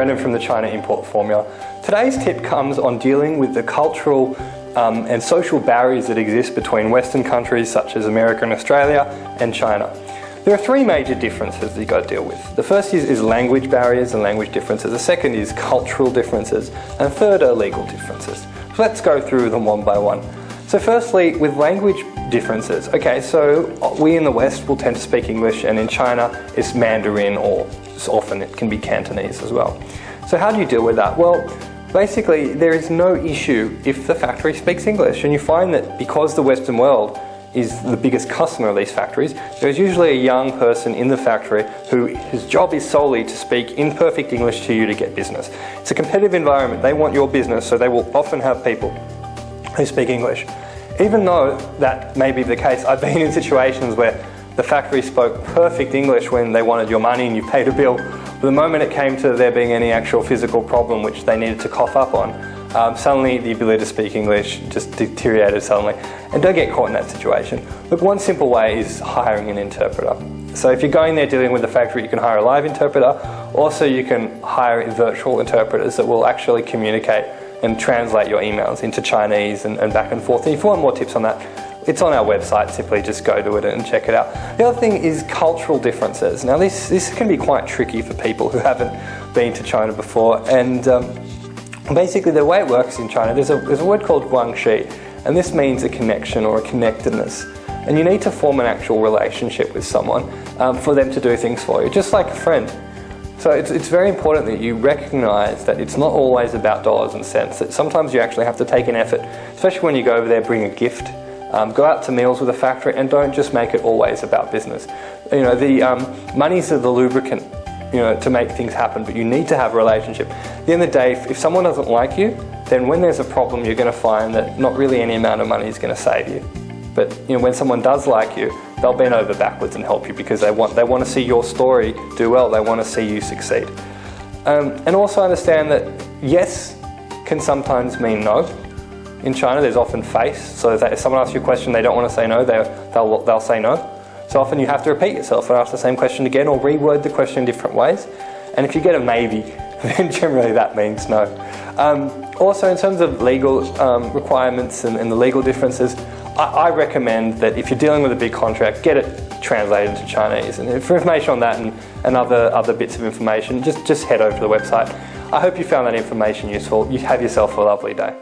Brendan from the China Import Formula. Today's tip comes on dealing with the cultural and social barriers that exist between Western countries such as America and Australia and China. There are three major differences that you've got to deal with. The first is language barriers and language differences. The second is cultural differences. And the third are legal differences. So let's go through them one by one. So firstly, with language differences. Okay, so we in the West will tend to speak English, and in China it's Mandarin, or often it can be Cantonese as well. So how do you deal with that? Well, basically there is no issue if the factory speaks English, and you find that because the Western world is the biggest customer of these factories, there's usually a young person in the factory whose job is solely to speak in perfect English to you to get business. It's a competitive environment. They want your business, so they will often have people who speak English. Even though that may be the case, I've been in situations where the factory spoke perfect English when they wanted your money and you paid a bill. But the moment it came to there being any actual physical problem which they needed to cough up on, suddenly the ability to speak English just deteriorated suddenly. And don't get caught in that situation. Look, one simple way is hiring an interpreter. So if you're going there dealing with the factory, you can hire a live interpreter. Also, you can hire virtual interpreters that will actually communicate and translate your emails into Chinese and back and forth. And if you want more tips on that, it's on our website. Simply just go to it and check it out. The other thing is cultural differences. Now this can be quite tricky for people who haven't been to China before. And basically the way it works in China, there's a word called guangxi, and this means a connection or a connectedness. And you need to form an actual relationship with someone for them to do things for you, just like a friend. So it's very important that you recognise that it's not always about dollars and cents. That sometimes you actually have to take an effort, especially when you go over there, bring a gift, go out to meals with a factory, and don't just make it always about business. You know, the money's the lubricant, you know, to make things happen, but you need to have a relationship. At the end of the day, if someone doesn't like you, then when there's a problem, you're going to find that not really any amount of money is going to save you. But you know, when someone does like you, they'll bend over backwards and help you because they want to see your story do well. They want to see you succeed. And also understand that yes can sometimes mean no. In China, there's often face. So that if someone asks you a question, they don't want to say no, they'll say no. So often you have to repeat yourself and ask the same question again, or reword the question in different ways. And if you get a maybe, then generally that means no. Also, in terms of legal requirements and the legal differences, I recommend that if you're dealing with a big contract, get it translated into Chinese. And for information on that and other bits of information, just head over to the website. I hope you found that information useful. You have yourself a lovely day.